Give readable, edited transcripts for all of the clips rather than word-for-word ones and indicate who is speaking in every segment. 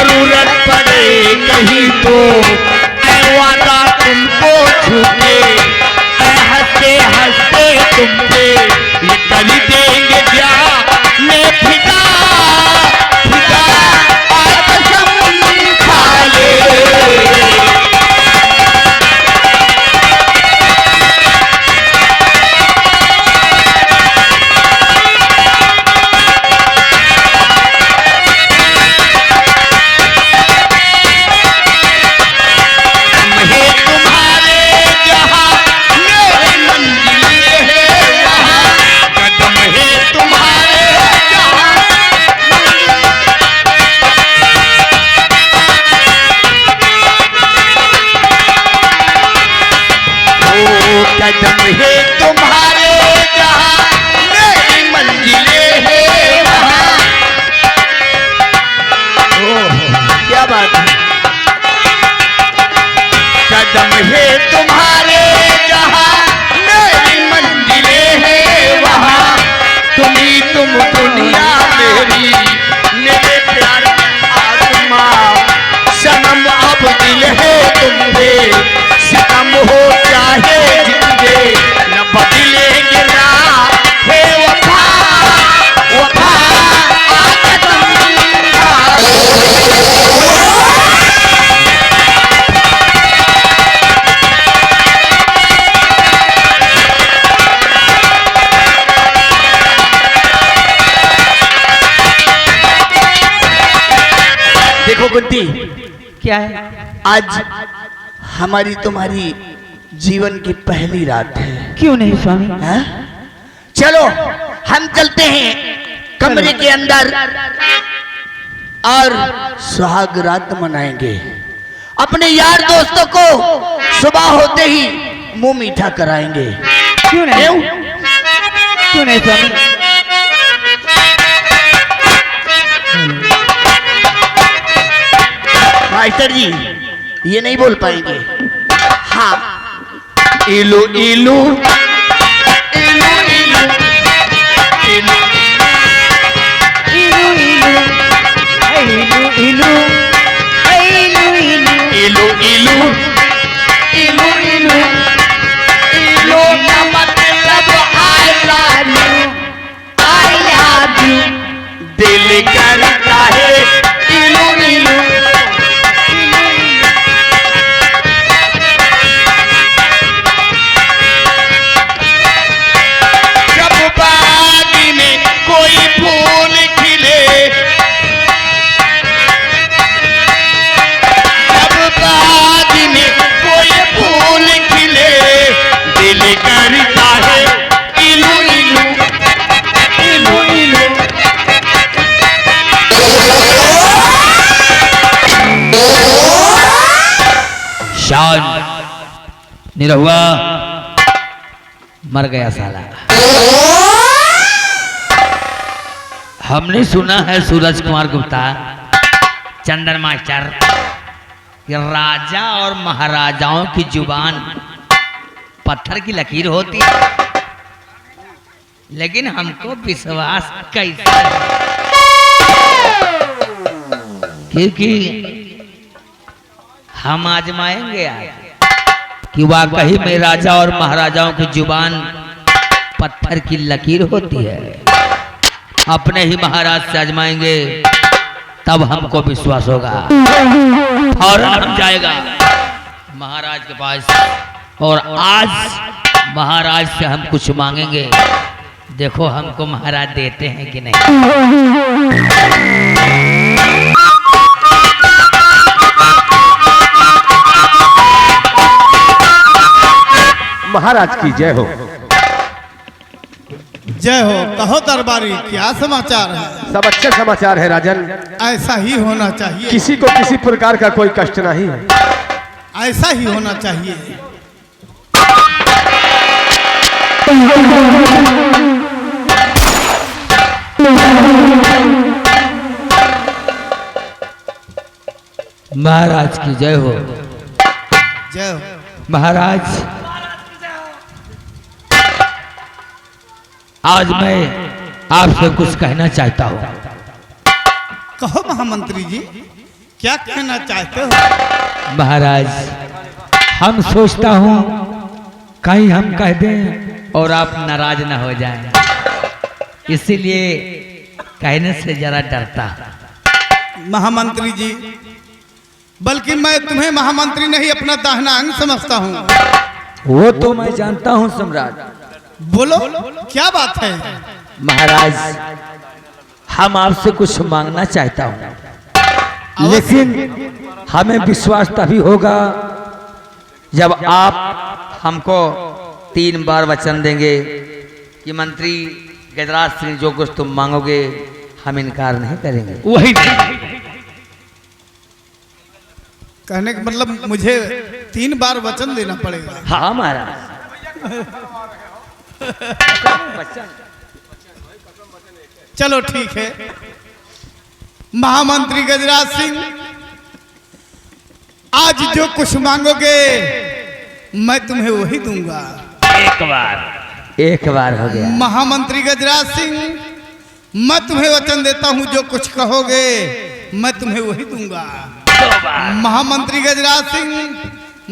Speaker 1: जरूरत पड़े कहीं तो वादा तुमको छूटे, हंसते हंसते तुम पे ये कर देंगे क्या मैं फिदा फिदा कसम खा ले। कदम है तुम्हारे जहाँ मेरी मंजिलें हैं वहाँ। क्या बात है। कदम है तुम्हारे जहाँ मेरी मंजिलें हैं वहाँ। तुम ही तुम दुनिया मेरी मेरे प्यार आसमां सनम अब दिल है तुम्हे सितम हो चाहे न बदलेंगे ना हे वफा वफा देखो कुंती,
Speaker 2: क्या है?
Speaker 1: आज हमारी तुम्हारी जीवन की पहली रात है।
Speaker 2: क्यों नहीं स्वामी?
Speaker 1: है? चलो हम चलते हैं कमरे के अंदर और सुहाग रात मनाएंगे। अपने यार दोस्तों को सुबह होते ही मुंह मीठा कराएंगे।
Speaker 2: क्यों नहीं? क्यों नहीं स्वामी?
Speaker 1: मास्टर जी ये नहीं बोल पाएंगे। हाँ, इलू इलू इलू इलू इलू
Speaker 2: इलू इलू इलू
Speaker 1: इलू इलू इलू इलू इलू का मतलब आई लव यू दिल करता है इलू इलू।
Speaker 2: निरहुआ मर गया साला। हमने सुना है सूरज कुमार गुप्ता चंदन मास्टर कि राजा और महाराजाओं की जुबान पत्थर की लकीर होती है, लेकिन हमको विश्वास कैसे, क्योंकि हम आजमाएंगे आज कि वाकई में राजा और महाराजाओं की जुबान पत्थर की लकीर होती है। अपने ही महाराज से आजमाएंगे तब हमको विश्वास होगा। और हम जाएगा महाराज के पास और आज महाराज से हम कुछ मांगेंगे। देखो हमको महाराज देते हैं कि नहीं।
Speaker 3: महाराज की जय हो।
Speaker 4: जय हो। कहो दरबारी, क्या समाचार है?
Speaker 3: सब अच्छे समाचार है राजन।
Speaker 4: ऐसा ही होना चाहिए।
Speaker 3: किसी को किसी प्रकार का कोई कष्ट नहीं है।
Speaker 4: ऐसा ही होना चाहिए।
Speaker 2: महाराज की जय हो।
Speaker 4: जय हो।
Speaker 2: महाराज आज मैं आपसे कुछ कहना चाहता हूँ।
Speaker 4: कहो महामंत्री जी, क्या कहना चाहते हो?
Speaker 2: महाराज, हम सोचता हूँ कहीं हम कह दें और आप नाराज न हो जाएं, इसीलिए कहने से जरा डरता।
Speaker 4: महामंत्री जी, बल्कि मैं तुम्हें महामंत्री नहीं अपना दाहिना अंग समझता हूँ।
Speaker 5: वो तो मैं जानता हूँ सम्राट।
Speaker 4: बोलो, क्या बात है?
Speaker 5: महाराज, हम आपसे कुछ मांगना चाहता हूँ, लेकिन हमें विश्वास तभी होगा जब आप हमको 3 बार वचन देंगे कि मंत्री गजराज सिंह जो कुछ तुम मांगोगे हम इनकार नहीं करेंगे।
Speaker 2: वही नहीं।
Speaker 4: कहने का मतलब मुझे 3 बार वचन देना पड़ेगा।
Speaker 5: हाँ महाराज।
Speaker 4: चलो ठीक है। महामंत्री गजराज सिंह, आज जो कुछ मांगोगे मैं तुम्हें वही दूंगा।
Speaker 5: एक बार हो गया।
Speaker 4: महामंत्री गजराज सिंह, मैं तुम्हें वचन देता हूं जो कुछ कहोगे मैं तुम्हें वही दूंगा। महामंत्री गजराज सिंह,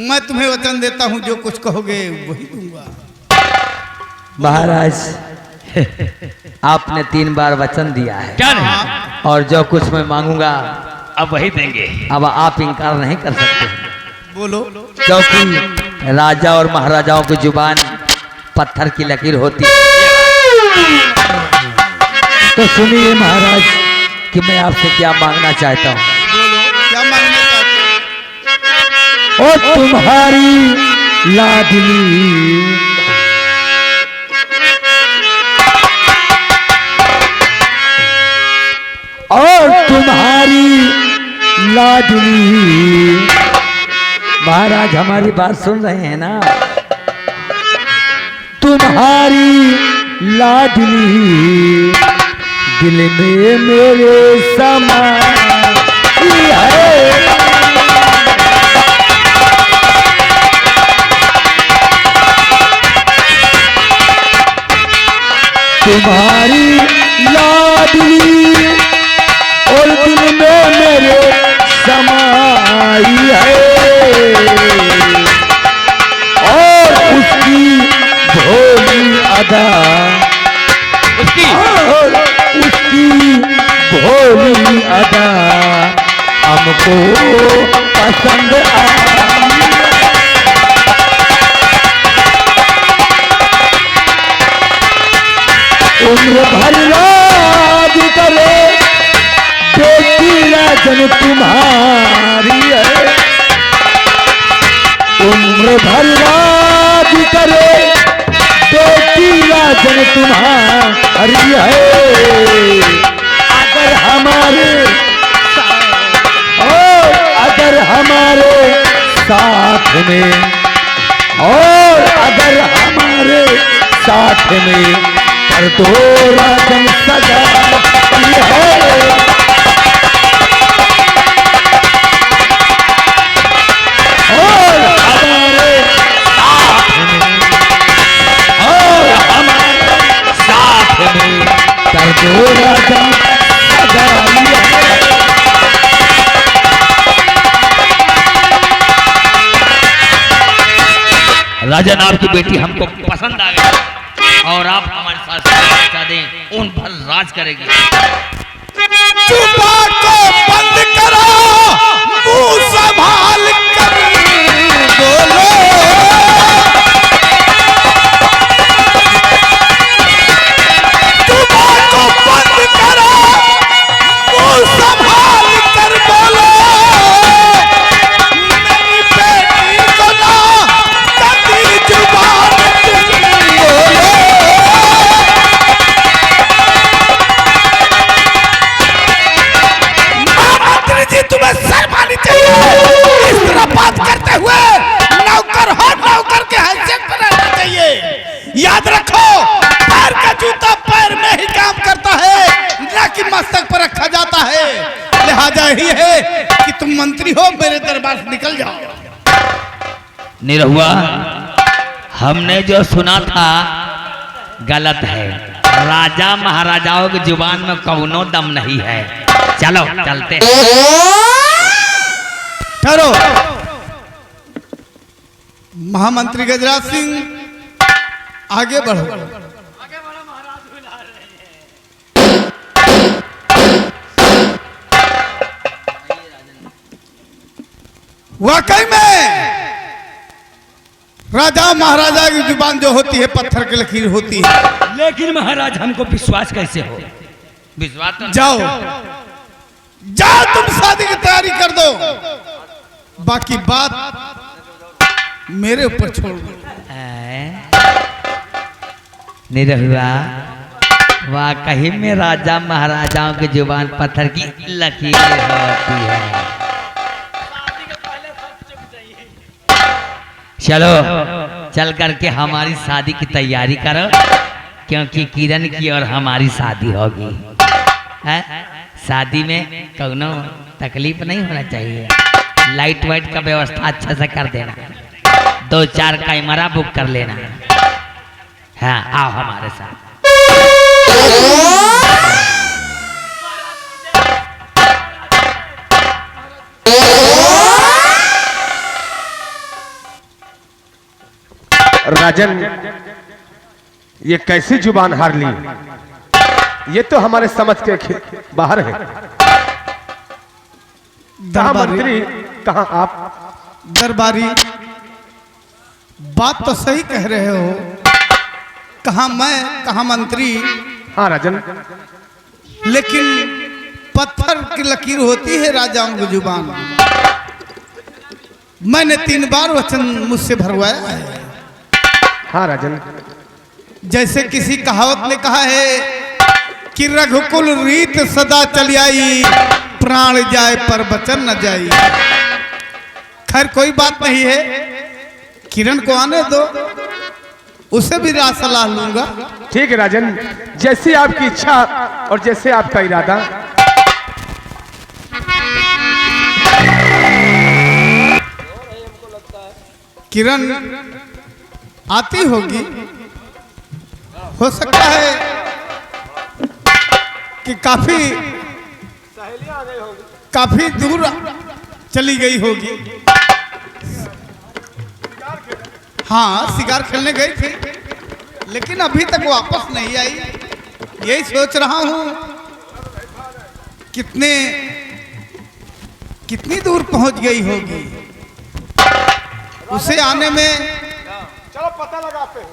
Speaker 4: मैं तुम्हें वचन देता हूं जो कुछ कहोगे वही दूंगा।
Speaker 5: महाराज, आपने 3 बार वचन दिया है
Speaker 2: क्या नहीं?
Speaker 5: और जो कुछ मैं मांगूंगा
Speaker 2: अब वही देंगे।
Speaker 5: अब आप इनकार नहीं कर सकते,
Speaker 4: बोलो।
Speaker 5: क्योंकि राजा और महाराजाओं की जुबान पत्थर की लकीर होती है। तो सुनिए महाराज कि मैं आपसे क्या मांगना चाहता हूँ।
Speaker 4: बोलो, क्या मांगना चाहते हो?
Speaker 5: ओ तुम्हारी लाडली और तुम्हारी लाडली। महाराज, हमारी बात सुन रहे हैं ना? तुम्हारी लाडली दिल में मेरे समाई है। तुम्हारी लाडली और दिल में मेरे समाई है, और उसकी भोली अदा, और उसकी भोली अदा हमको पसंद आई। उम्र भर राज करे बेटी राजन तुम्हारी है। उम्र भर राज करे बेटी राजन तुम्हारी है। अगर हमारे अगर हमारे साथ में और अगर हमारे साथ में कर दो राजन सजा है। और हमारे साथ में और हमारे साथ में कर दो राजन सजा है।
Speaker 2: राजन, आपकी बेटी हमको पसंद आ गई और आप हमारे साथ बचा दें, उन पर राज करेगी।
Speaker 4: चुपा को बंद करो, मुंह संभाल कर बोलो। चुपा को बंद करो, मुंह संभाल कर बोलो। मेरी बेटी को ना कभी जुबान तुम बोलो। महामंत्री जी, तुम्हें शर्म आनी चाहिए। इस तरह बात करते हुए नौकर हो, नौकर के हैसियत पर रहना चाहिए। याद रखो, पैर का जूता पैर में ही काम करता है, न कि मस्तक पर रखा जाता है। लिहाजा ही है कि तुम मंत्री हो, मेरे दरबार से निकल जाओ।
Speaker 2: निरहुआ, हमने जो सुना था गलत है। राजा महाराजाओं की जुबान में कौनो दम नहीं है। चलो चलते हैं।
Speaker 4: ठहरो। महामंत्री गजराज सिंह आगे बढ़ो। वाकई में राजा महाराजा की जुबान जो होती है पत्थर की लकीर होती है।
Speaker 2: लेकिन महाराज हमको विश्वास कैसे हो? विश्वास तो
Speaker 4: जाओ जाओ, तुम शादी की तैयारी कर दो, बाकी बात मेरे ऊपर छोड़ दो।
Speaker 2: निरहुआ, वाकई में राजा महाराजाओं की जुबान पत्थर की लकीर होती है। चलो चल करके हमारी शादी की तैयारी करो, क्योंकि किरण की और हमारी शादी होगी। शादी में कोनो तकलीफ नहीं होना चाहिए। लाइट वाइट का व्यवस्था अच्छा से कर देना, 2-4 कैमरा बुक कर लेना। हाँ, आओ हमारे साथ।
Speaker 3: राजन, ये कैसी जुबान हार ली? ये तो हमारे समझ के बाहर है। कहाँ मंत्री, कहाँ आप?
Speaker 4: दरबारी, बात तो सही कह रहे हो। कहाँ मैं, कहाँ मंत्री।
Speaker 3: हाँ राजन,
Speaker 4: लेकिन पत्थर की लकीर होती है राजाओं की जुबान। मैंने 3 बार वचन मुझसे भरवाया है।
Speaker 3: हाँ राजन,
Speaker 4: जैसे किसी कहावत ने कहा है कि रघुकुल रीत सदा चली आई, प्राण जाए पर वचन न जाई। खैर कोई बात नहीं है, किरण को आने दो, उसे भी राय सलाह लूंगा।
Speaker 3: ठीक है राजन, जैसी आपकी इच्छा और जैसे आपका इरादा।
Speaker 4: किरण आती होगी, हो सकता है कि काफी दूर चली गई होगी। हाँ, शिकार खेलने गई थी, लेकिन अभी तक वापस नहीं आई। यही सोच रहा हूं कितनी दूर पहुंच गई होगी। उसे आने में
Speaker 3: चलो पता लगाते हो।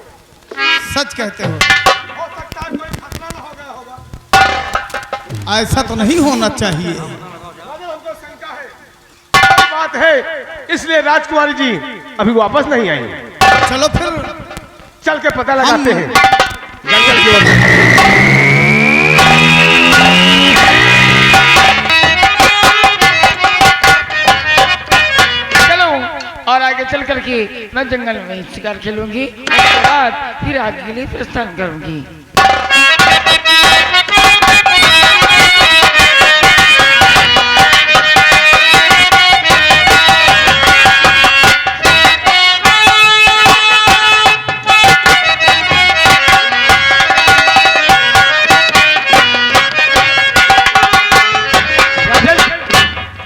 Speaker 4: सच कहते हो,
Speaker 3: सकता है कोई खतरा न हो गया होगा।
Speaker 4: ऐसा तो नहीं होना चाहिए।
Speaker 3: हमको शंका है, बात है, इसलिए राजकुमारी जी अभी वापस नहीं आई।
Speaker 4: चलो फिर
Speaker 3: चल के पता लगाते हैं जंगल की ओर।
Speaker 6: चलो, और आगे चल करके मैं जंगल में शिकार खेलूंगी, उसके बाद फिर आगे के लिए प्रस्थान करूंगी।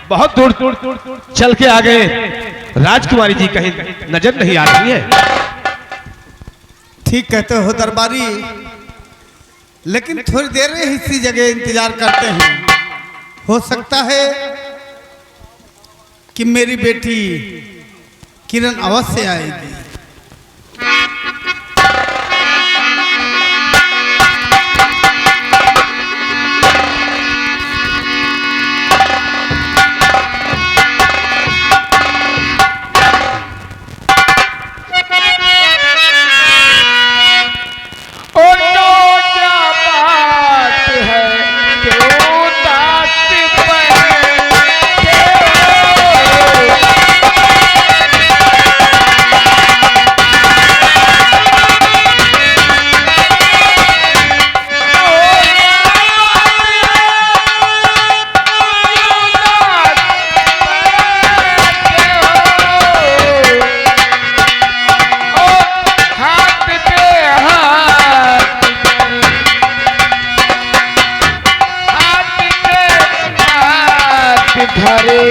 Speaker 3: बहुत दूर चल के आ गए, राजकुमारी जी कहीं नजर नहीं आ रही है।
Speaker 4: ठीक कहते हो दरबारी, लेकिन थोड़ी देर में इसी जगह इंतजार करते हैं। हो सकता है कि मेरी बेटी किरण अवश्य आएगी।
Speaker 6: धरे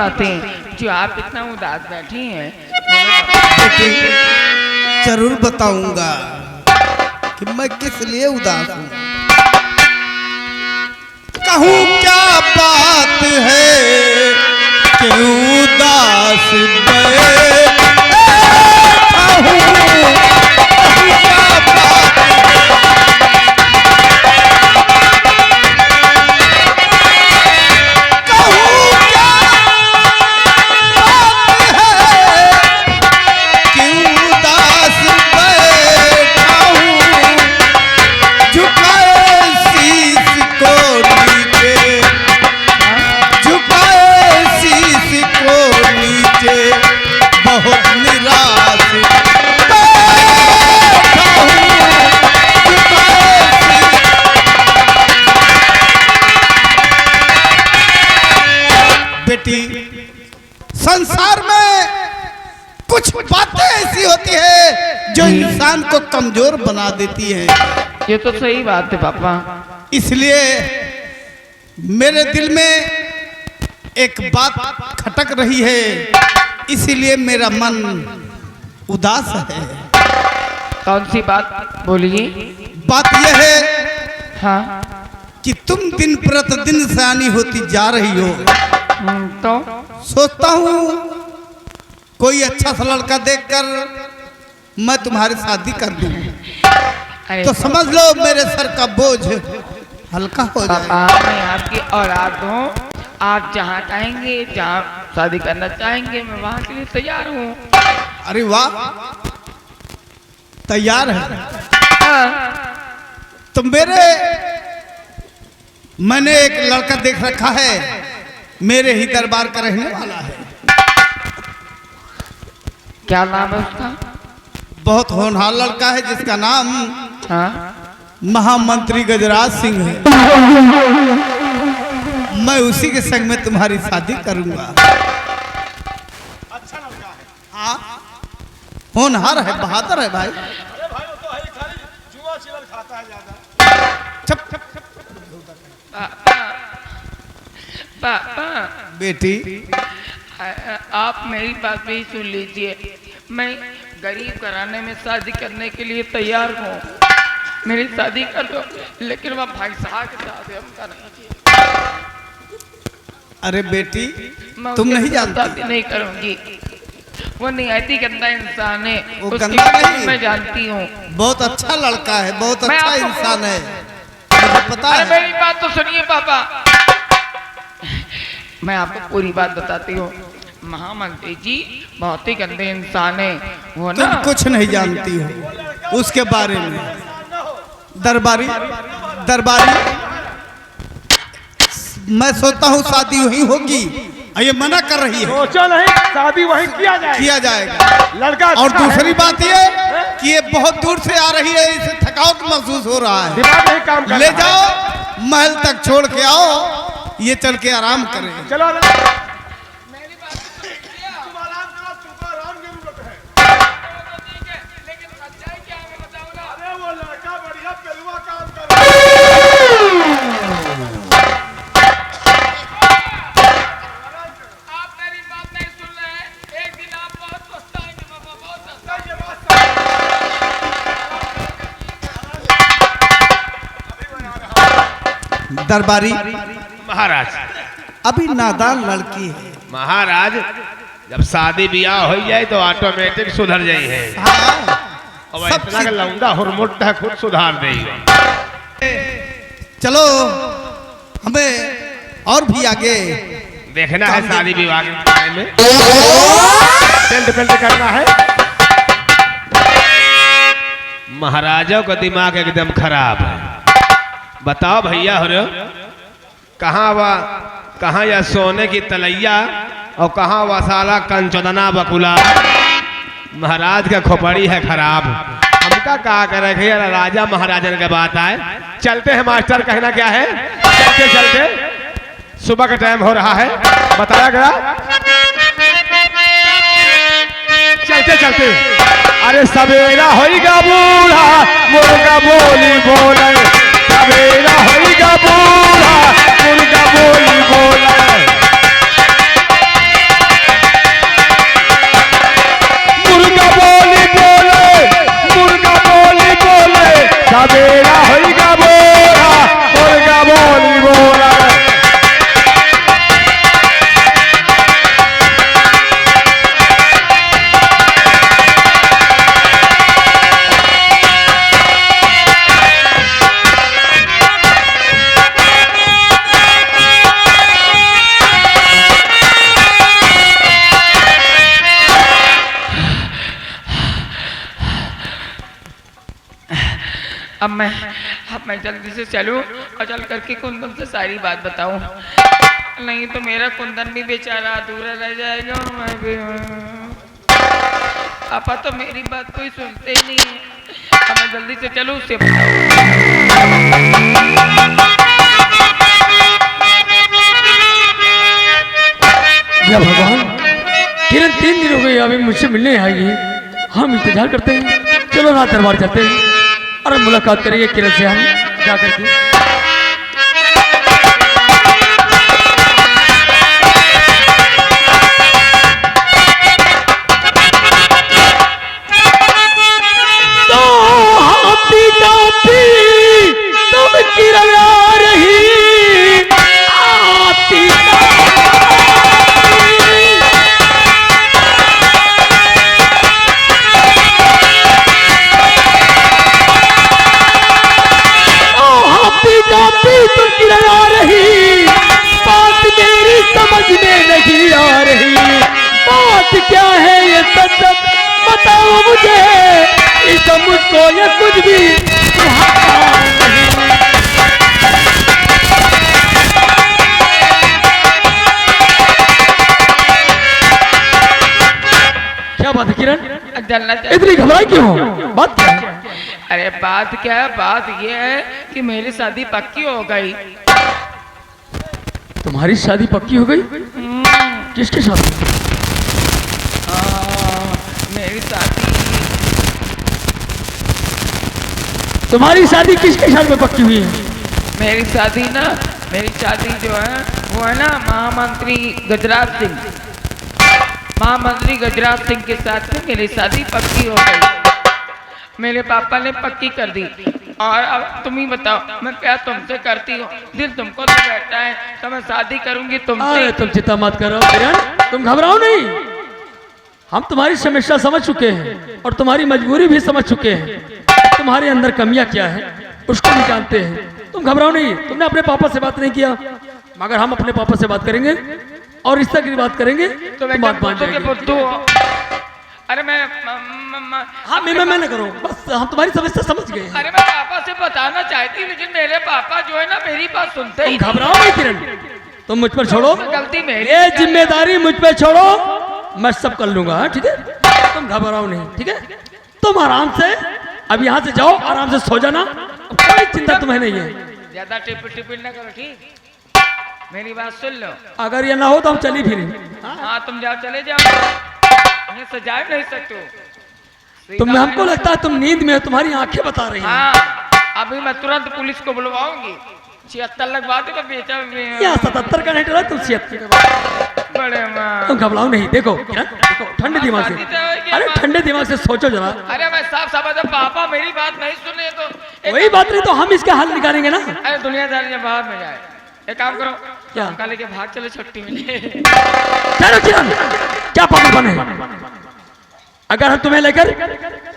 Speaker 6: बातें जो आप इतना उदास बैठी हैं।
Speaker 4: जरूर बताऊंगा कि मैं किस लिए उदास हूँ। कहूँ क्या बात है कि उदास संसार में कुछ बातें ऐसी होती है जो इंसान को कमजोर बना देती है।
Speaker 6: ये तो सही बात है पापा।
Speaker 4: इसलिए मेरे दिल में एक बात खटक रही है, इसीलिए मेरा मन उदास है।
Speaker 6: कौन सी बात बोलिए।
Speaker 4: बात यह है
Speaker 6: हाँ
Speaker 4: कि तुम दिन प्रतिदिन सयानी होती जा रही हो।
Speaker 6: तो
Speaker 4: सोचता हूँ कोई अच्छा सा लड़का देखकर मैं तुम्हारी शादी कर दूं, तो समझ लो मेरे सर का बोझ हल्का हो जाए।
Speaker 6: पापा मैं आपकी औलाद हूँ, आप जहाँ चाहेंगे, जहाँ शादी करना चाहेंगे, मैं वहाँ के लिए तैयार हूँ।
Speaker 4: अरे वाह, तैयार है। तो मैंने एक लड़का देख रखा है, मेरे ही दरबार का रहने वाला है।
Speaker 6: क्या नाम है उसका?
Speaker 4: बहुत होनहार लड़का है जिसका नाम
Speaker 6: हाँ?
Speaker 4: महामंत्री गजराज सिंह है। मैं उसी के संग में तुम्हारी शादी करूंगा। अच्छा लड़का है। हाँ, होनहार है, बहादुर है भाई।
Speaker 3: अरे भाई वो तो है खाली जुआ चिवल खाता है ज्यादा।
Speaker 4: छप छप
Speaker 6: पापा
Speaker 4: बेटी,
Speaker 6: आप मेरी बात भी सुन लीजिए। मैं गरीब घराने में शादी करने के लिए तैयार हूँ, मेरी शादी कर दो, लेकिन वह भाई साहब के साथ हम करेंगे।
Speaker 4: अरे बेटी,
Speaker 6: मैं
Speaker 4: तुम
Speaker 6: उसके
Speaker 4: नहीं
Speaker 6: साथ
Speaker 4: जानती।
Speaker 6: शादी नहीं करूँगी, वो निहायती गंदा इंसान है।
Speaker 4: वो
Speaker 6: उसकी
Speaker 4: गंदा
Speaker 6: बात
Speaker 4: नहीं,
Speaker 6: मैं जानती हूँ।
Speaker 4: बहुत अच्छा लड़का है, बहुत
Speaker 6: मैं
Speaker 4: अच्छा
Speaker 6: आपको-
Speaker 4: इंसान है, मुझे पता
Speaker 6: अरे
Speaker 4: है।
Speaker 6: मेरी बात तो सुनिए पापा, मैं आपको पूरी बात बताती हूँ। महामंत्री जी बहुत ही गंदे इंसान है वो ना।
Speaker 4: तुम कुछ नहीं जानती हो उसके बारे में। दरबारी मैं सोचता हूँ शादी वही होगी, ये मना कर रही है।
Speaker 3: सोचो नहीं, शादी वहीं किया
Speaker 4: जाएगा।
Speaker 3: लड़का
Speaker 4: और
Speaker 3: अच्छा है।
Speaker 4: दूसरी बात ये कि ये बहुत दूर से आ रही है, इसे थकावट महसूस हो रहा है।
Speaker 3: दिमाग नहीं काम कर
Speaker 4: ले
Speaker 3: रहा है।
Speaker 4: जाओ महल तक छोड़ के आओ, ये चल के आराम करें।
Speaker 3: चलो ना। अरे वो लड़का बढ़िया पेलुआ काम कर रहा
Speaker 6: आप मेरी बात नहीं सुन रहे हैं। एक दिन आप बहुत पछताएंगे पापा, बहुत पछताएंगे।
Speaker 4: दरबारी
Speaker 3: महाराज,
Speaker 4: अभी नादान लड़की है।
Speaker 3: महाराज जब शादी ब्याह हो जाए तो ऑटोमेटिक सुधर जाई है।
Speaker 4: हाँ,
Speaker 3: और
Speaker 4: सब
Speaker 3: इतना का लौंडा हुरमुट है, खुद सुधार देगा।
Speaker 4: चलो हमें और भी आगे
Speaker 3: देखना है शादी विवाह के बारे में, टेंट पेंट करना है। महाराजों का दिमाग एकदम खराब है। बताओ भैया हो रहे कहाँ या सोने की तलैया और कहाँ वसाला कंचोदना बकुला। महाराज का खोपड़ी है खराब। हमका कहा करे राजा महाराजन के बात आए। चलते हैं मास्टर, कहना क्या है। चलते चलते सुबह का टाइम हो रहा है, बताया गया। चलते चलते अरे सवेरा होइगा बूढ़ा मुर्गा बोली बोले, सवेरा होइगा बूढ़ा मुर्गा बोली बोले।
Speaker 6: अब मैं जल्दी से चलूं और चल करके कुंदन से सारी बात बताऊं, नहीं तो मेरा कुंदन भी बेचारा अधूरा रह जाएगा और मैं भी। पापा तो मेरी बात कोई सुनते ही नहीं है। अब मैं जल्दी से चलूं उससे
Speaker 7: या भगवान, किरण 3 दिन हो गए अभी मुझसे मिलने आएगी। हम इंतजार करते हैं, चलो रात दरबार चलते हैं और मुलाकात करेंगे किरण से हम जाकर के। तुम किरण आ रही आती तुम किरण आ रही, बात मेरी समझ में नहीं आ रही। बात क्या है ये सच बताओ मुझे, इस मुझको ये कुछ भी क्या बात है किरण, इतनी घबराई क्यों हो? बात क्या है?
Speaker 6: अरे बात क्या है, बात ये है कि मेरी शादी पक्की हो गई।
Speaker 7: तुम्हारी शादी पक्की हो गई? किसके साथ?
Speaker 6: मेरी शादी।
Speaker 7: तुम्हारी शादी किसके साथ में पक्की हुई है?
Speaker 6: मेरी शादी जो है वो है ना महामंत्री गजराज सिंह, महामंत्री गजराज सिंह के साथ में मेरी शादी पक्की हो गई। मेरे पापा ने पक्की कर दी और अब तुम ही बताओ मैं क्या तुमसे करती हूँ। दिल तुमको तो बैठा है तो मैं शादी करूंगी तुमसे।
Speaker 7: अरे तुम चिंता मत करो किरण, तुम घबराओ नहीं। हम तुम्हारी समस्या समझ चुके हैं और तुम्हारी मजबूरी भी समझ चुके हैं। तुम्हारे अंदर कमियां क्या है उसको भी जानते हैं। तुम घबराओ नहीं। तुमने अपने पापा से बात नहीं किया, मगर हम अपने पापा से बात करेंगे और रिश्ता की बात करेंगे तो बात मान जाएगी।
Speaker 6: अरे मैं
Speaker 7: हाँ मैं ना करो, बस हम तुम्हारी समस्या समझ गए।
Speaker 6: अरे मैं पापा से बताना चाहती लेकिन मेरे पापा जो है ना मेरी बात सुनते ही।
Speaker 7: घबराओ नहीं किरण, तुम मुझ पर छोड़ो,
Speaker 6: गलती मेरी,
Speaker 7: ये जिम्मेदारी मुझ पे छोड़ो, मैं सब कर लूंगा। ठीक है, तुम घबराओ नहीं। ठीक है, तुम आराम से अब यहाँ से जाओ, आराम से सो जाना, कोई चिंता तुम्हें नहीं है।
Speaker 6: ज्यादा टिपिन ना करो, ठीक? मेरी बात सुन लो।
Speaker 7: अगर ये ना हो तो हम चली फिर।
Speaker 6: हाँ तुम जाओ, चले जाओ, सजा नहीं सकते हो।
Speaker 7: तुम हमको लगता है तुम नींद में हो, तुम्हारी आंखें बता रही हैं।
Speaker 6: हाँ, अभी मैं तुरंत पुलिस को बुलवाऊंगी। 76 लगवा दे तो बेचा
Speaker 7: या 77 का नहीं डरा, तुम 76
Speaker 6: बड़े माँ।
Speaker 7: तुम घबराओ नहीं। देखो देखो ठंडे दिमाग से, अरे ठंडे दिमाग से सोचो जरा।
Speaker 6: अरे मैं साफ साफ पापा मेरी बात नहीं सुने तो
Speaker 7: वही बात नहीं तो हम इसका हल निकालेंगे ना।
Speaker 6: अरे दुनियादारी बाहर में जाए, एक काम करो
Speaker 7: क्या?
Speaker 6: कल के भाग चले छुट्टी में।
Speaker 7: क्या पागल बने? अगर हम तुम्हें लेकर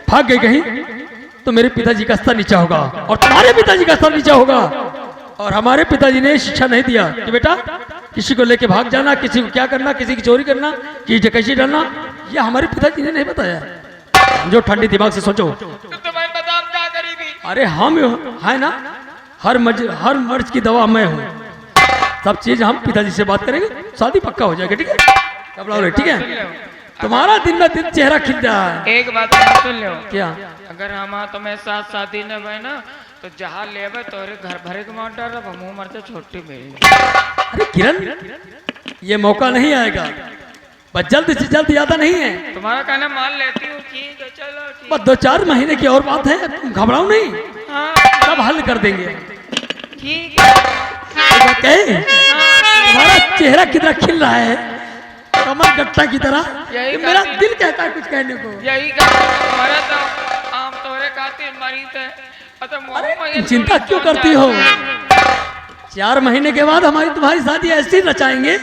Speaker 7: भाग गए कहीं तो मेरे पिताजी का स्तर नीचा होगा और तुम्हारे पिताजी का स्तर नीचा होगा। और हमारे पिताजी ने शिक्षा नहीं दिया कि बेटा किसी को लेके भाग जाना, किसी को क्या करना, किसी की चोरी करना, किसी डकैती डालना, ये हमारे पिताजी ने नहीं बताया। जो ठंडे दिमाग से सोचो।
Speaker 6: तुम्हें बताओ क्या करीबी।
Speaker 7: अरे हम है ना, हर मर्ज की दवा मैं हूँ। सब चीज हम पिताजी से बात करेंगे, शादी पक्का हो जाएगा। ठीक है, घबराओ नहीं। ठीक है, तुम्हारा दिन में दिन चेहरा खिल रहा है।
Speaker 6: एक बात सुन लो।
Speaker 7: क्या?
Speaker 6: अगर हम तुम्हें साथ शादी न भय ना तो जहाँ लेवे तोरे घर भरे के माउंटर मुँह मरते छोटी मेरी।
Speaker 7: अरे किरण, ये मौका नहीं आएगा, बस जल्द से जल्द ज्यादा नहीं है।
Speaker 6: तुम्हारा कहना मान लेती हूँ, ठीक है चलो ठीक।
Speaker 7: बस 2-4 महीने की और बात है, तुम घबराओ नहीं,
Speaker 6: हाँ
Speaker 7: सब हल कर देंगे।
Speaker 6: ठीक है।
Speaker 7: तुम्हारा चेहरा कितना खिल रहा है, कमर गट्टा की तरह।
Speaker 6: यही
Speaker 7: मेरा दिल कहता है कुछ कहने को।
Speaker 6: यही तुम्हारा तो आम तोरे खातिर मरीज है।
Speaker 7: अरे चिंता क्यों करती हो? 4 महीने के बाद हमारी तुम्हारी शादी ऐसी रचाएंगे,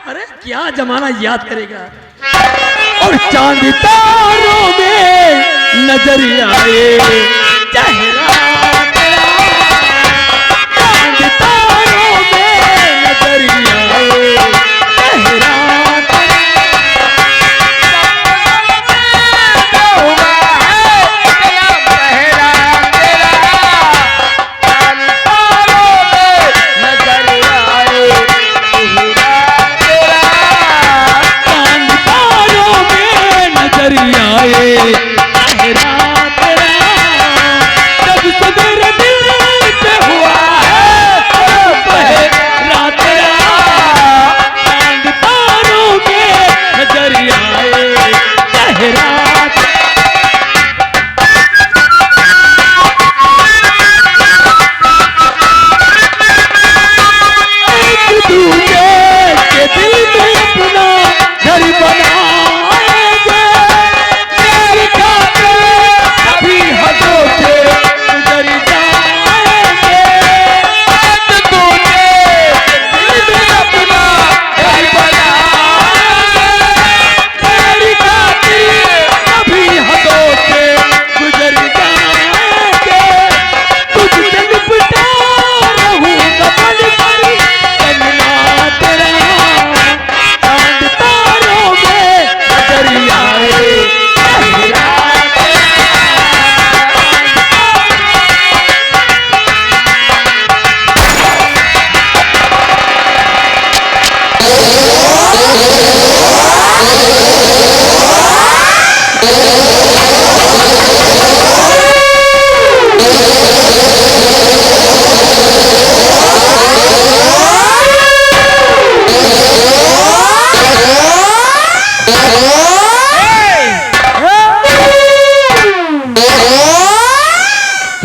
Speaker 7: अरे क्या जमाना याद करेगा। और चांद तारों में नजर आए चेहरा तेरा, चांद तारों में नजर आए चेहरा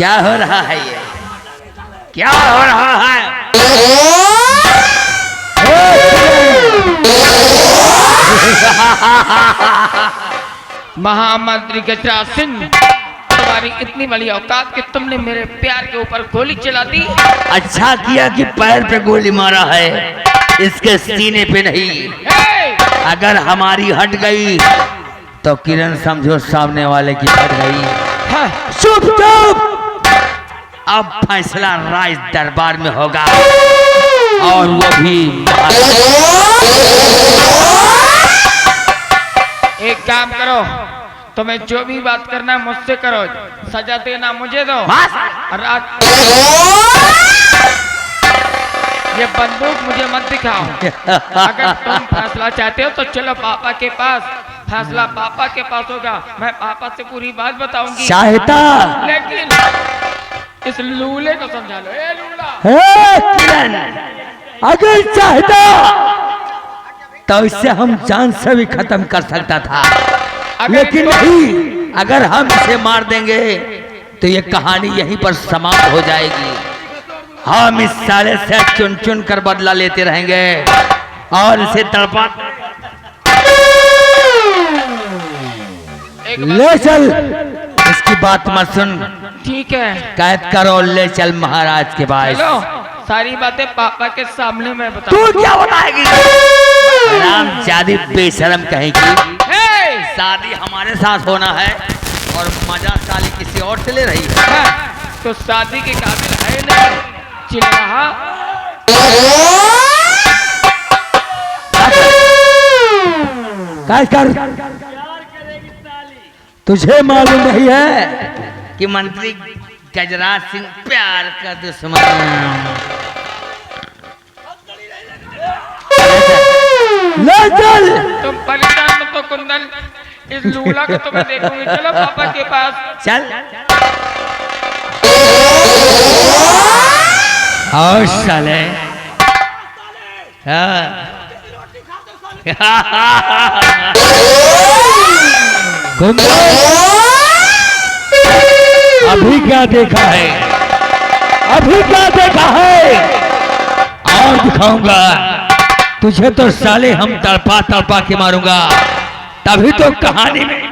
Speaker 2: क्या हो रहा है ये? क्या हो रहा है?
Speaker 6: महामंत्री गजराज सिंह, तुम्हारी इतनी बड़ी औकात कि तुमने मेरे प्यार के ऊपर गोली चला दी।
Speaker 2: अच्छा किया कि पैर पे गोली मारा है, इसके सीने पे नहीं। अगर हमारी हट गई तो किरण समझो सामने वाले की हट गई। चुप चुप, अब फैसला राज दरबार में होगा, और वो भी
Speaker 6: एक काम करो, तुम्हें जो भी बात करना है मुझसे करो, सजा देना मुझे दो। और ये बंदूक मुझे मत दिखाओ। अगर तुम फैसला चाहते हो तो चलो पापा के पास, फैसला पापा के पास होगा। मैं पापा से पूरी बात बताऊंगी।
Speaker 2: चाहता
Speaker 6: लेकिन इस लूले को समझा लो। ए लूला,
Speaker 2: किरण, अगर चाहता तो इससे हम जान से भी खत्म कर सकता था, लेकिन नहीं। अगर हम इसे मार देंगे तो ये कहानी यहीं पर समाप्त हो जाएगी। हम इस साले से चुन चुन कर बदला लेते रहेंगे और इसे तड़पा। ले चल, इसकी बात मत सुन।
Speaker 6: ठीक है,
Speaker 2: कैद करो, ले चल महाराज के पास।
Speaker 6: चलो, सारी बातें पापा के सामने मैं
Speaker 2: तू
Speaker 6: बताऊं।
Speaker 2: क्या बताएगी? रामजादी बेशरम कहेगी। शादी हमारे साथ होना है और मजा साली किसी और से ले रही है।
Speaker 6: हाँ, तो शादी के काबिल है नहीं। चिल रहा।
Speaker 2: कर तुझे मालूम नहीं है कि मंत्री गजराज सिंह प्यार का दुश्मन। ले चल।
Speaker 6: तुम परेशान मत हो कुंदन, इस लूला को तो मैं देखूंगी। चलो पापा के पास।
Speaker 2: चल। और साले, अभी क्या देखा है? अभी क्या देखा है? और दिखाऊंगा तुझे तो साले, हम तड़पा तड़पा के मारूंगा, तभी तो कहानी में